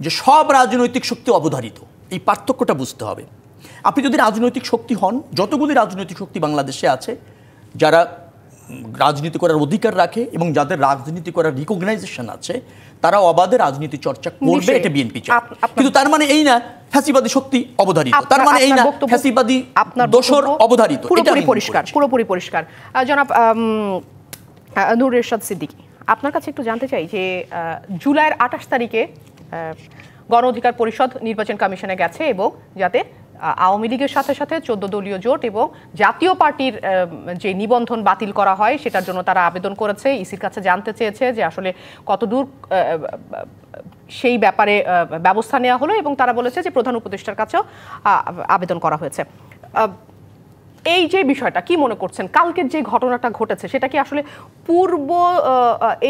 যে সব রাজনৈতিক শক্তি অবধারিত। এই পার্থক্যটা বুঝতে হবে। আপনি যদি রাজনৈতিক শক্তি হন, যতগুলি রাজনৈতিক শক্তি বাংলাদেশে আছে, যারা রাজনীতি করার অধিকার রাখে এবং যাদের রাজনীতি করার রিকগনাইজেশন আছে, তারা অবাধে রাজনীতি চর্চা করবে, এটা বিএনপি চায়। কিন্তু তার মানে এই না ফ্যাসিবাদী শক্তি অবধারিত, তার মানে এই না ফ্যাসিবাদী দোসর অবধারিত। পুরোপুরি পরিষ্কার। জনাব নূর এরশাদ সিদ্দিকী, আপনার কাছে একটু জানতে চাই যে জুলাইয়ের 28 তারিখে গণ অধিকার পরিষদ নির্বাচন কমিশনে গেছে, এবং যাতে আওয়ামী লীগের সাথে সাথে 14 দলীয় জোট এবং জাতীয় পার্টির যে নিবন্ধন বাতিল করা হয় সেটার জন্য তারা আবেদন করেছে। ইসির কাছে জানতে চেয়েছে যে আসলে কতদূর সেই ব্যাপারে ব্যবস্থা নেওয়া হলো, এবং তারা বলেছে যে প্রধান উপদেষ্টার কাছেও আবেদন করা হয়েছে। এই যে বিষয়টা কি মনে করছেন, কালকের যে ঘটনাটা ঘটেছে সেটা কি আসলে পূর্ব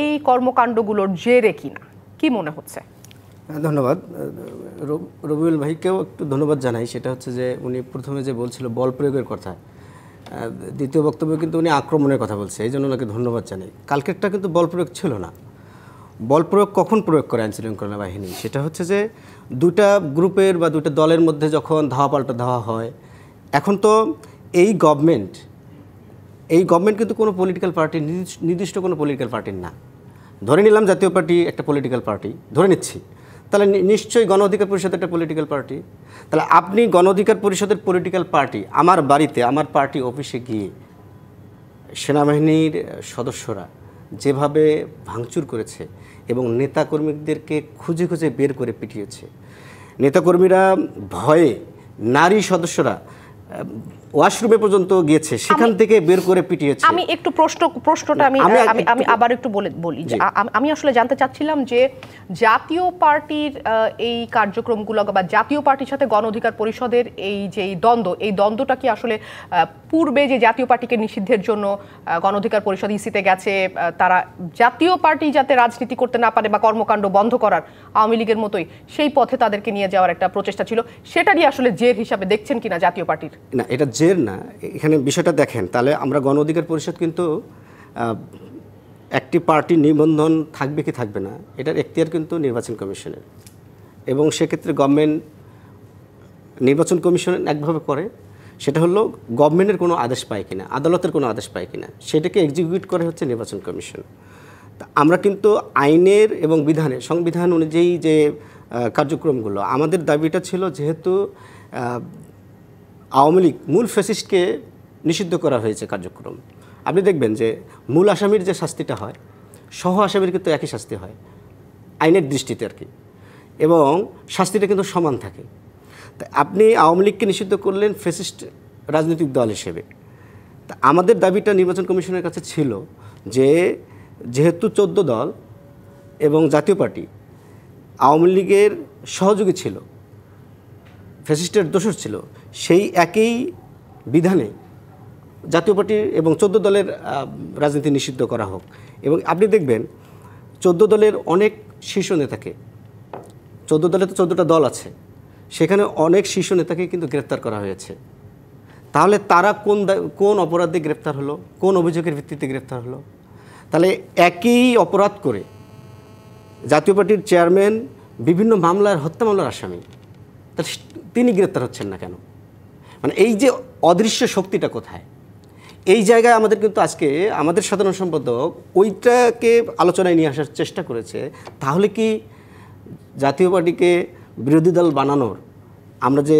এই কর্মকাণ্ডগুলোর জেরে কিনা, কি মনে হচ্ছে? ধন্যবাদ। রবিউল ভাইকেও একটু ধন্যবাদ জানাই। সেটা হচ্ছে যে উনি প্রথমে যে বলছিল বল প্রয়োগের কথা, দ্বিতীয় বক্তব্যে কিন্তু উনি আক্রমণের কথা বলছে, এই জন্য ওনাকে ধন্যবাদ জানাই। কালকেরটা কিন্তু বল প্রয়োগ ছিল না। বল প্রয়োগ কখন প্রয়োগ করে আইনশৃঙ্খলা বাহিনী? সেটা হচ্ছে যে দুটা গ্রুপের বা দুটা দলের মধ্যে যখন ধাওয়া পাল্টা ধাওয়া হয়। এখন তো এই গভর্নমেন্ট কিন্তু কোনো পলিটিক্যাল পার্টি, নির্দিষ্ট কোনো পলিটিক্যাল পার্টির না। ধরে নিলাম জাতীয় পার্টি একটা পলিটিক্যাল পার্টি, ধরে নিচ্ছি, তাহলে নিশ্চয়ই গণ অধিকার পরিষদ একটা পলিটিক্যাল পার্টি। তাহলে আপনি গণ অধিকার পরিষদের পলিটিক্যাল পার্টি আমার বাড়িতে, আমার পার্টি অফিসে গিয়ে সেনাবাহিনীর সদস্যরা যেভাবে ভাঙচুর করেছে এবং নেতাকর্মীদেরকে খুঁজে খুঁজে বের করে পিটিয়েছে, নেতাকর্মীরা ভয়ে, নারী সদস্যরা ওয়াশরুমে পর্যন্ত গিয়েছে, সেখান থেকে বের করে পিটিয়েছে। আমি একটু প্রশ্নটা আমি আবার একটু বলি যে আমি আসলে জানতে চাচ্ছিলাম যে জাতীয় পার্টির এই কার্যক্রমগুলো বা জাতীয় পার্টির সাথে গণ অধিকার পরিষদের এই যে এই দ্বন্দ্বটা কি আসলে পূর্বে যে জাতীয় পার্টিকে নিষিদ্ধের জন্য গণ অধিকার পরিষদ ইসিতে গেছে, তারা জাতীয় পার্টি যাতে রাজনীতি করতে না পারে বা কর্মকাণ্ড বন্ধ করার আওয়ামী লীগের মতোই সেই পথে তাদেরকে নিয়ে যাওয়ার একটা প্রচেষ্টা ছিল, সেটারই আসলে জের হিসাবে দেখছেন কিনা জাতীয় পার্টির? না, এটা জের না। এখানে বিষয়টা দেখেন, তাহলে আমরা গণ অধিকার পরিষদ কিন্তু একটি পার্টির নিবন্ধন থাকবে কি থাকবে না এটার এখতিয়ার কিন্তু নির্বাচন কমিশনের, এবং সেক্ষেত্রে গভর্নমেন্ট নির্বাচন কমিশন একভাবে করে, সেটা হলো গভর্নমেন্টের কোনো আদেশ পায় কিনা, আদালতের কোনো আদেশ পায় কিনা, সেটাকে এক্সিকিউট করে হচ্ছে নির্বাচন কমিশন। তা আমরা কিন্তু আইনের এবং বিধানের সংবিধান অনুযায়ী যে কার্যক্রমগুলো, আমাদের দাবিটা ছিল যেহেতু আওয়ামী লীগ মূল ফ্যাসিস্টকে নিষিদ্ধ করা হয়েছে কার্যক্রম, আপনি দেখবেন যে মূল আসামির যে শাস্তিটা হয় সহ আসামির কিন্তু একই শাস্তি হয় আইনের দৃষ্টিতে আর কি, এবং শাস্তিটা কিন্তু সমান থাকে। তা আপনি আওয়ামী লীগকে নিষিদ্ধ করলেন ফ্যাসিস্ট রাজনৈতিক দল হিসেবে। তা আমাদের দাবিটা নির্বাচন কমিশনের কাছে ছিল যে যেহেতু 14 দল এবং জাতীয় পার্টি আওয়ামী লীগের সহযোগী ছিল, ফ্যাসিস্টের দোষর ছিল, সেই একই বিধানে জাতীয় পার্টি এবং 14 দলের রাজনীতি নিষিদ্ধ করা হোক। এবং আপনি দেখবেন 14 দলের অনেক শীর্ষ নেতাকে, 14 দলে তো 14টা দল আছে, সেখানে অনেক শীর্ষ নেতাকে কিন্তু গ্রেপ্তার করা হয়েছে। তাহলে তারা কোন অপরাধে গ্রেপ্তার হলো, কোন অভিযোগের ভিত্তিতে গ্রেপ্তার হলো? তাহলে একই অপরাধ করে জাতীয় পার্টির চেয়ারম্যান বিভিন্ন মামলার, হত্যা মামলার আসামি, তাহলে তিনি গ্রেপ্তার হচ্ছেন না কেন? মানে এই যে অদৃশ্য শক্তিটা কোথায়, এই জায়গায় আমাদের কিন্তু আজকে আমাদের সাধারণ সম্পাদক ওইটাকে আলোচনায় নিয়ে আসার চেষ্টা করেছে। তাহলে কি জাতীয় পার্টিকে বিরোধী দল বানানোর আমরা যে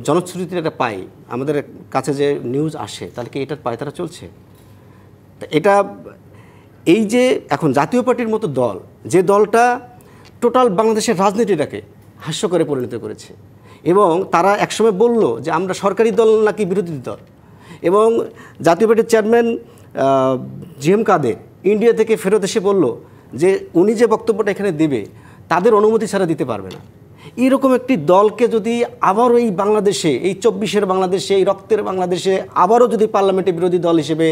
জনশ্রুতিটা পাই, আমাদের কাছে যে নিউজ আসে, তাহলে কি এটার পায়তারা চলছে? এটা এই যে এখন জাতীয় পার্টির মতো দল, যে দলটা টোটাল বাংলাদেশের রাজনীতিটাকে হাস্যকরে পরিণত করেছে, এবং তারা একসময় বলল যে আমরা সরকারি দল নাকি বিরোধী দল, এবং জাতীয় পার্টির চেয়ারম্যান জিএম কাদের ইন্ডিয়া থেকে ফেরত এসে বলল যে উনি যে বক্তব্যটা এখানে দেবে তাদের অনুমতি ছাড়া দিতে পারবে না। এরকম একটি দলকে যদি আবারও এই বাংলাদেশে, এই 24-এর বাংলাদেশে, এই রক্তের বাংলাদেশে আবারও যদি পার্লামেন্টে বিরোধী দল হিসেবে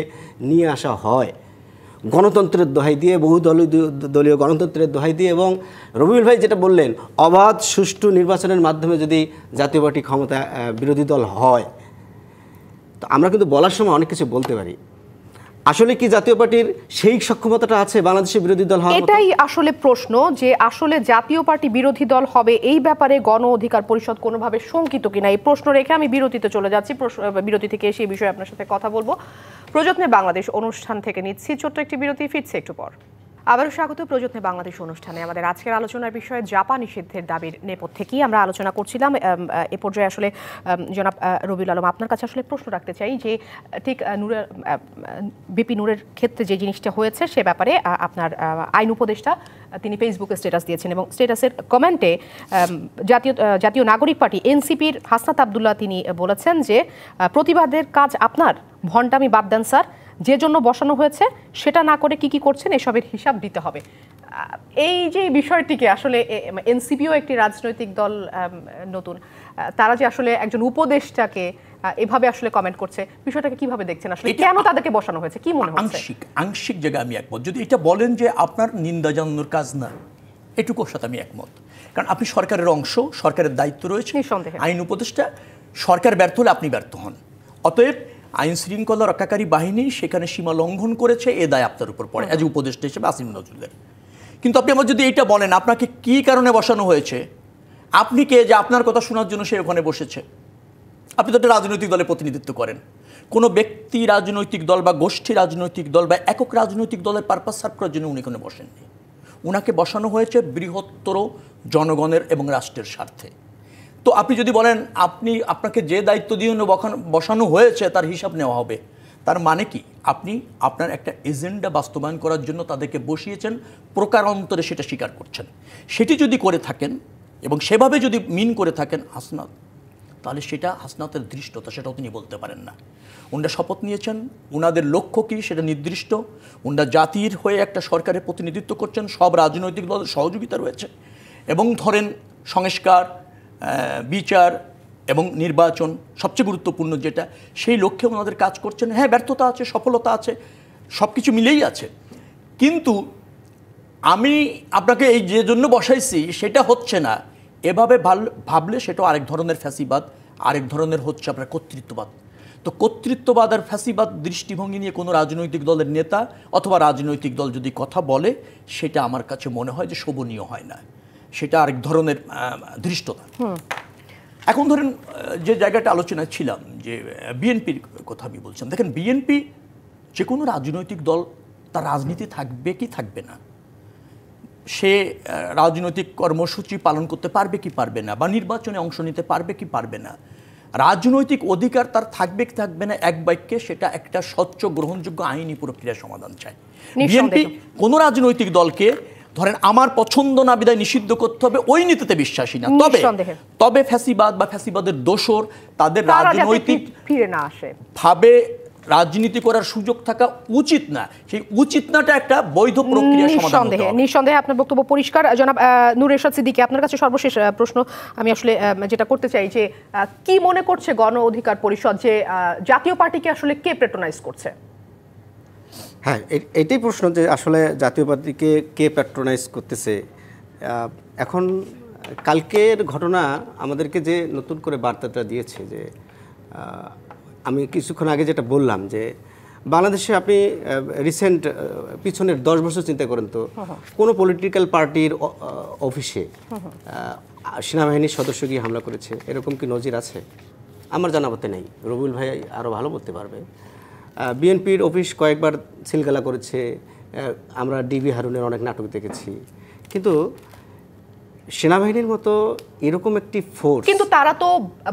নিয়ে আসা হয়, গণতন্ত্রের দোহাই দিয়ে, দলীয় গণতন্ত্রের দোহাই দিয়ে, এবং রবিউল ভাই যেটা বললেন অবাধ সুষ্ঠু নির্বাচনের মাধ্যমে যদি জাতীয় পার্টি ক্ষমতা বিরোধী দল হয়, তো আমরা কিন্তু বলার সময় অনেক কিছু বলতে পারি। আসলে কি জাতীয় পার্টির সেই সক্ষমতাটা আছে বাংলাদেশের বিরোধী দল হওয়ার? এটাই আসলে প্রশ্ন, যে আসলে জাতীয় পার্টি বিরোধী দল হবে এই ব্যাপারে গণ অধিকার পরিষদ কোনোভাবে শঙ্কিত কিনা, এই প্রশ্ন রেখে আমি বিরতিতে চলে যাচ্ছি। বিরতি থেকে এসে এই বিষয়ে আপনার সাথে কথা বলবো। প্রযত্নে বাংলাদেশ অনুষ্ঠান থেকে নিচ্ছি ছোট্ট একটি বিরতি, ফিরছে একটু পর। আবারও স্বাগত প্রযত্নে বাংলাদেশ অনুষ্ঠানে। আমাদের আজকের আলোচনার বিষয়ে জাপা নিষিদ্ধের দাবির নেপথ্যে কি আমরা আলোচনা করছিলাম। এ পর্যায়ে আসলে জনাব রবিউল আলম, আপনার কাছে আসলে প্রশ্ন রাখতে চাই যে ঠিক বিপি নূরের ক্ষেত্রে যে জিনিসটা হয়েছে সে ব্যাপারে আপনার আইন উপদেষ্টা তিনি ফেসবুকে স্ট্যাটাস দিয়েছেন, এবং স্ট্যাটাসের কমেন্টে জাতীয় নাগরিক পার্টি এনসিপির হাসনাত আবদুল্লাহ তিনি বলেছেন যে প্রতিবাদের কাজ আপনার, ভণ্ডামি বাদ দেন স্যার, যে জন্য বসানো হয়েছে সেটা না করে কি করছেন এসবের হিসাব দিতে হবে। এই যে বিষয়টিকে আসলে এনসিপিও একটি রাজনৈতিক দল, নতুন, তারা যে আসলে একজন উপদেষ্টাকে এভাবে আসলে কমেন্ট করছে, বিষয়টাকে কিভাবে দেখছেন? আসলে কেন তাদেরকে বসানো হয়েছে, কি মনে হচ্ছে? আংশিক জায়গায় আমি একমত। যদি এটা বলেন যে আপনার নিন্দা জানানোর কাজ না, এটুকুর সাথে আমি একমত। কারণ আপনি সরকারের অংশ, সরকারের দায়িত্ব রয়েছে, আইন উপদেষ্টা, সরকার ব্যর্থ হলে আপনি ব্যর্থ হন। অতএব আইন শৃঙ্খলা রক্ষাকারী বাহিনী সেখানে সীমা লঙ্ঘন করেছে, এ দায় আপনার উপর পড়ে এজ উপদেষ্টা হিসেবে আসিম নজরুলের। কিন্তু আপনি আমার যদি এইটা বলেন আপনাকে কি কারণে বসানো হয়েছে, আপনি কে যে আপনার কথা শোনার জন্য সে ওখানে বসেছে? আপনি তো একটা রাজনৈতিক দলে প্রতিনিধিত্ব করেন। কোনো ব্যক্তি রাজনৈতিক দল বা গোষ্ঠী রাজনৈতিক দল বা একক রাজনৈতিক দলের পারপাস সার্ভ করার জন্য উনি এখানে বসেননি। উনাকে বসানো হয়েছে বৃহত্তর জনগণের এবং রাষ্ট্রের স্বার্থে। তো আপনি যদি বলেন আপনাকে যে দায়িত্ব দিয়ে বসানো হয়েছে তার হিসাব নেওয়া হবে, তার মানে কি আপনি আপনার একটা এজেন্ডা বাস্তবায়ন করার জন্য তাদেরকে বসিয়েছেন, প্রকারান্তরে সেটা স্বীকার করছেন। সেটি যদি করে থাকেন এবং সেভাবে যদি মিন করে থাকেন হাসনাত, তাহলে সেটা হাসনাতের ধৃষ্টতা, সেটাও তিনি বলতে পারেন না। ওনারা শপথ নিয়েছেন, ওনাদের লক্ষ্য কী সেটা নির্দিষ্ট। ওনারা জাতির হয়ে একটা সরকারের প্রতিনিধিত্ব করছেন, সব রাজনৈতিক দলের সহযোগিতা রয়েছে, এবং ধরেন সংস্কার, বিচার এবং নির্বাচন সবচেয়ে গুরুত্বপূর্ণ যেটা, সেই লক্ষ্যে ওনাদের কাজ করছেন। হ্যাঁ, ব্যর্থতা আছে, সফলতা আছে, সব কিছু মিলেই আছে। কিন্তু আমি আপনাকে এই যে জন্য বসাইছি সেটা হচ্ছে না, এভাবে ভাবলে সেটা আরেক ধরনের ফ্যাসিবাদ, আরেক ধরনের হচ্ছে আপনার কর্তৃত্ববাদ। তো কর্তৃত্ববাদ আর ফ্যাসিবাদ দৃষ্টিভঙ্গি নিয়ে কোনো রাজনৈতিক দলের নেতা অথবা রাজনৈতিক দল যদি কথা বলে, সেটা আমার কাছে মনে হয় যে শোভনীয় হয় না, সেটা আরেক ধরনের ধৃষ্টতা। এখন ধরেন যে জায়গাটা আলোচনায় ছিলাম, যে বিএনপির কথা আমি বলছিলাম, দেখেন বিএনপি যে কোনো রাজনৈতিক দল, তার রাজনীতি থাকবে কি থাকবে না, সে রাজনৈতিক কর্মসূচি পালন করতে পারবে কি পারবে না, বা নির্বাচনে অংশ নিতে পারবে কি পারবে না, রাজনৈতিক অধিকার তার থাকবে কি থাকবে না, এক বাক্যে সেটা একটা স্বচ্ছ গ্রহণযোগ্য আইনি প্রক্রিয়ার সমাধান চায়। বিএনপি কোনো রাজনৈতিক দলকে ধরেন আমার পছন্দ না বিদায় নিষিদ্ধ করতে হবে ওই নীতিতে বিশ্বাসী না। তবে ফ্যাসিবাদ বা ফ্যাসিবাদের দোসর তাদের রাজনৈতিক ফিরে না আসে ভাবে রাজনীতি করার সুযোগ থাকা উচিত না, সেই উচিত নাটা একটা বৈধ প্রক্রিয়া সমাধান হতে হবে। নিঃসন্দেহে আপনার বক্তব্য পরিষ্কার। জনাব নূর এরশাদ সিদ্দিকী, আপনার কাছে সর্বশেষ প্রশ্ন আমি আসলে যেটা করতে চাই, যে কি মনে করছে গণ অধিকার পরিষদ যে জাতীয় পার্টিকে আসলে কে প্যাট্রোনাইজ করছে? হ্যাঁ, এটাই প্রশ্ন যে আসলে জাতীয় পার্টিকে কে প্যাট্রোনাইজ করতেছে। এখন কালকের ঘটনা আমাদেরকে যে নতুন করে বার্তাটা দিয়েছে, যে আমি কিছুক্ষণ আগে যেটা বললাম, যে বাংলাদেশে আপনি রিসেন্ট পিছনের 10 বছর চিন্তা করেন তো, কোনো পলিটিক্যাল পার্টির অফিসে সেনাবাহিনীর সদস্য গিয়ে হামলা করেছে, এরকম কি নজির আছে? আমার জানা মতে নেই। রবিউল ভাই আরও ভালো বলতে পারবে। বিএনপির অফিস কয়েকবার সিলগালা করেছে, আমরা ডিবি হারুনের অনেক নাটক দেখেছি, কিন্তু সেনাবাহিনীর মতো এরকম একটি ফোর্স। কিন্তু তারা তো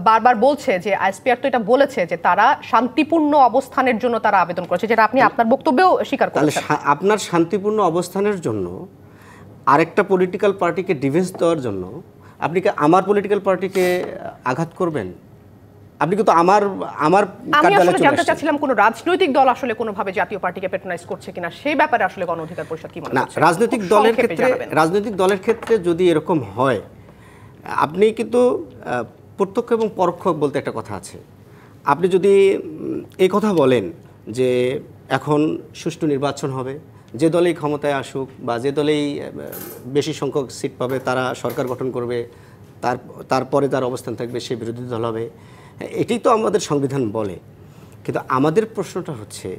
বারবার বলছে যে আইএসপিআর তো এটা বলেছে যে তারা শান্তিপূর্ণ অবস্থানের জন্য তারা আবেদন করেছে, যেটা আপনি আপনার বক্তব্যেও স্বীকার করেছেন। আপনার শান্তিপূর্ণ অবস্থানের জন্য আরেকটা পলিটিক্যাল পার্টিকে ডিফেন্স দেওয়ার জন্য আপনি কি আমার পলিটিক্যাল পার্টিকে আঘাত করবেন? আপনি কিন্তু আমার আমি আসলে জানতে চাচ্ছিলাম কোন রাজনৈতিক দল আসলে কোনোভাবে জাতীয় পার্টিকে প্যাট্রোনাইজ করছে কিনা, সেই ব্যাপারে আসলে গণ অধিকার পরিষদ কি মনে করছে? রাজনৈতিক দলের ক্ষেত্রে যদি এরকম হয়, আপনি কিন্তু প্রত্যক্ষ এবং পরোক্ষ বলতে একটা কথা আছে। আপনি যদি এই কথা বলেন যে এখন সুষ্ঠু নির্বাচন হবে, যে দলেই ক্ষমতায় আসুক বা যে দলেই বেশি সংখ্যক সিট পাবে তারা সরকার গঠন করবে, তারপরে তার অবস্থান থাকবে, সে বিরোধী দল হবে, এটাই তো আমাদের সংবিধান বলে। কিন্তু আমাদের প্রশ্নটা হচ্ছে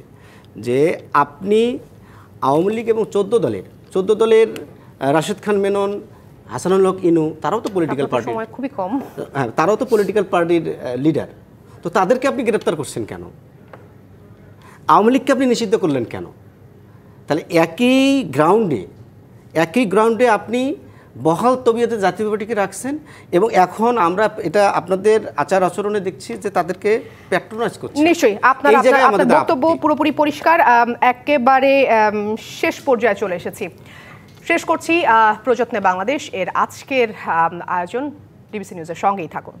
যে আপনি আওয়ামী লীগ এবং 14 দলের রাশেদ খান মেনন, হাসানুল হক ইনু, তারাও তো পলিটিক্যাল পার্টি, খুবই কম, হ্যাঁ, তারাও তো পলিটিক্যাল পার্টির লিডার। তো তাদেরকে আপনি গ্রেপ্তার করছেন কেন? আওয়ামী লীগকে আপনি নিষিদ্ধ করলেন কেন? তাহলে একই গ্রাউন্ডে আপনি বহাল তবিয়তে জাতীয় পার্টিকে রাখছেন, এবং এখন আমরা এটা আপনাদের আচার আচরণে দেখছি যে তাদেরকে প্যাট্রোনাইজ করছে। নিশ্চয়ই আপনার বক্তব্য পুরোপুরি পরিষ্কার। একেবারে শেষ পর্যায়ে চলে এসেছি, শেষ করছি প্রযত্নে বাংলাদেশ এর আজকের আয়োজন। ডিবিসি নিউজের সঙ্গেই থাকুন।